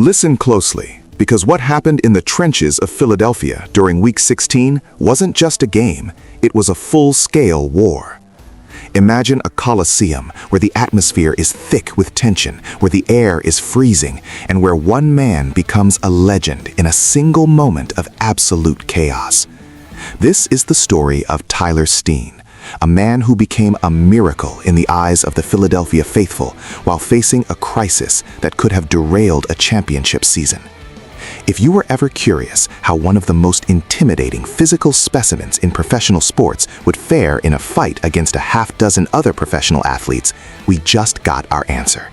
Listen closely, because what happened in the trenches of Philadelphia during Week 16 wasn't just a game, it was a full-scale war. Imagine a coliseum where the atmosphere is thick with tension, where the air is freezing, and where one man becomes a legend in a single moment of absolute chaos. This is the story of Tyler Steen, a man who became a miracle in the eyes of the Philadelphia faithful while facing a crisis that could have derailed a championship season. If you were ever curious how one of the most intimidating physical specimens in professional sports would fare in a fight against a half-dozen other professional athletes, we just got our answer.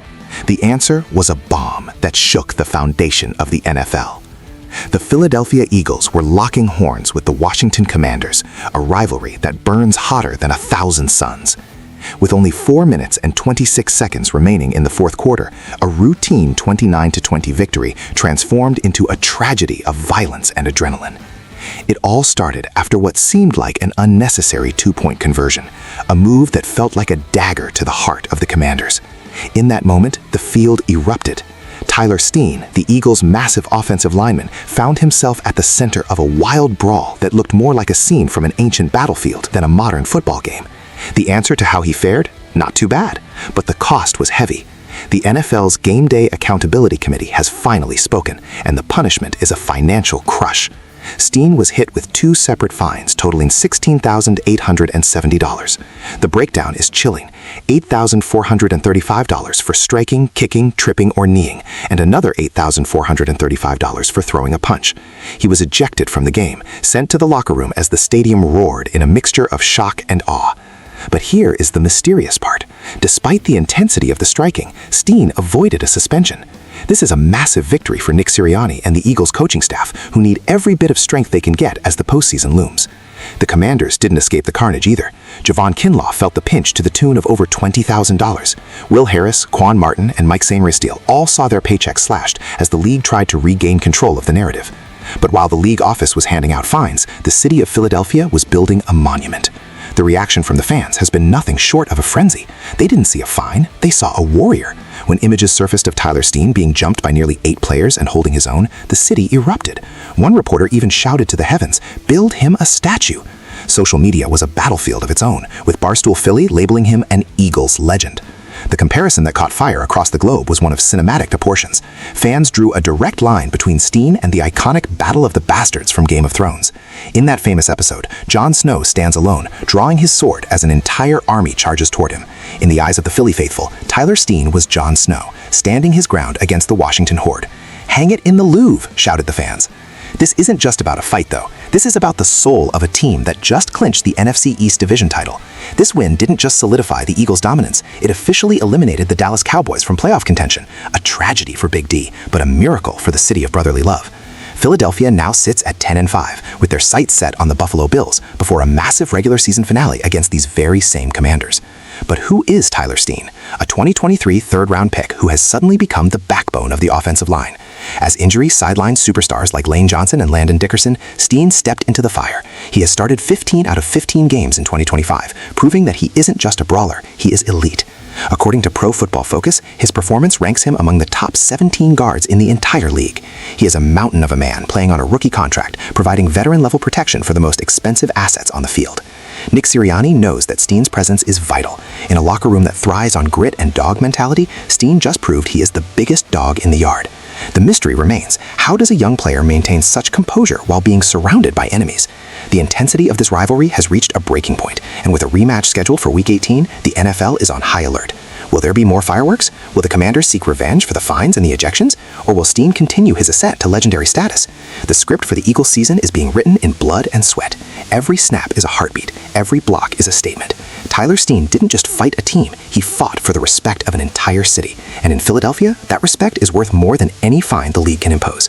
The answer was a bomb that shook the foundation of the NFL. The Philadelphia Eagles were locking horns with the Washington Commanders, a rivalry that burns hotter than 1,000 suns. With only 4 minutes and 26 seconds remaining in the fourth quarter, a routine 29-20 victory transformed into a tragedy of violence and adrenaline. It all started after what seemed like an unnecessary two-point conversion, a move that felt like a dagger to the heart of the Commanders. In that moment, the field erupted. Tyler Steen, the Eagles' massive offensive lineman, found himself at the center of a wild brawl that looked more like a scene from an ancient battlefield than a modern football game. The answer to how he fared? Not too bad, but the cost was heavy. The NFL's Game Day Accountability Committee has finally spoken, and the punishment is a financial crush. Steen was hit with 2 separate fines totaling $16,870. The breakdown is chilling: $8,435 for striking, kicking, tripping, or kneeing, and another $8,435 for throwing a punch. He was ejected from the game, sent to the locker room as the stadium roared in a mixture of shock and awe. But here is the mysterious part. Despite the intensity of the striking, Steen avoided a suspension. This is a massive victory for Nick Sirianni and the Eagles coaching staff, who need every bit of strength they can get as the postseason looms. The Commanders didn't escape the carnage either. Javon Kinlaw felt the pinch to the tune of over $20,000. Will Harris, Quan Martin, and Mike Sainristil all saw their paychecks slashed as the league tried to regain control of the narrative. But while the league office was handing out fines, the city of Philadelphia was building a monument. The reaction from the fans has been nothing short of a frenzy. They didn't see a fine, they saw a warrior. When images surfaced of Tyler Steen being jumped by nearly 8 players and holding his own, the city erupted. One reporter even shouted to the heavens, "Build him a statue." Social media was a battlefield of its own, with Barstool Philly labeling him an Eagles legend. The comparison that caught fire across the globe was one of cinematic proportions. Fans drew a direct line between Steen and the iconic Battle of the Bastards from Game of Thrones. In that famous episode, Jon Snow stands alone, drawing his sword as an entire army charges toward him. In the eyes of the Philly faithful, Tyler Steen was Jon Snow, standing his ground against the Washington horde. "Hang it in the Louvre," shouted the fans. This isn't just about a fight, though. This is about the soul of a team that just clinched the NFC East Division title. This win didn't just solidify the Eagles' dominance, it officially eliminated the Dallas Cowboys from playoff contention. A tragedy for Big D, but a miracle for the city of brotherly love. Philadelphia now sits at 10-5, with their sights set on the Buffalo Bills before a massive regular season finale against these very same Commanders. But who is Tyler Steen? A 2023 third-round pick who has suddenly become the backbone of the offensive line. As injuries sidelined superstars like Lane Johnson and Landon Dickerson, Steen stepped into the fire. He has started 15 out of 15 games in 2025, proving that he isn't just a brawler, he is elite. According to Pro Football Focus, his performance ranks him among the top 17 guards in the entire league. He is a mountain of a man playing on a rookie contract, providing veteran-level protection for the most expensive assets on the field. Nick Sirianni knows that Steen's presence is vital. In a locker room that thrives on grit and dog mentality, Steen just proved he is the biggest dog in the yard. The mystery remains: how does a young player maintain such composure while being surrounded by enemies? The intensity of this rivalry has reached a breaking point, and with a rematch scheduled for Week 18, the NFL is on high alert. Will there be more fireworks? Will the Commanders seek revenge for the fines and the ejections? Or will Steen continue his ascent to legendary status? The script for the Eagles season is being written in blood and sweat. Every snap is a heartbeat. Every block is a statement. Tyler Steen didn't just fight a team, he fought for the respect of an entire city. And in Philadelphia, that respect is worth more than any fine the league can impose.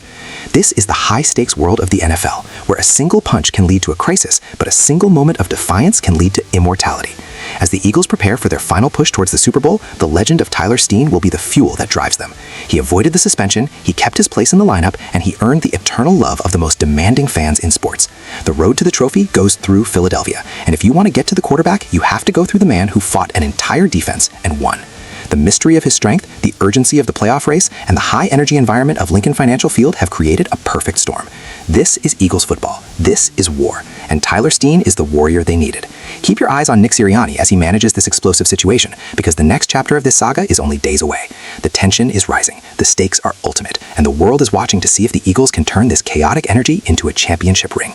This is the high-stakes world of the NFL, where a single punch can lead to a crisis, but a single moment of defiance can lead to immortality. As the Eagles prepare for their final push towards the Super Bowl, the legend of Tyler Steen will be the fuel that drives them. He avoided the suspension, he kept his place in the lineup, and he earned the eternal love of the most demanding fans in sports. The road to the trophy goes through Philadelphia, and if you want to get to the quarterback, you have to go through the man who fought an entire defense and won. The mystery of his strength, the urgency of the playoff race, and the high-energy environment of Lincoln Financial Field have created a perfect storm. This is Eagles football. This is war. And Tyler Steen is the warrior they needed. Keep your eyes on Nick Sirianni as he manages this explosive situation, because the next chapter of this saga is only days away. The tension is rising, the stakes are ultimate, and the world is watching to see if the Eagles can turn this chaotic energy into a championship ring.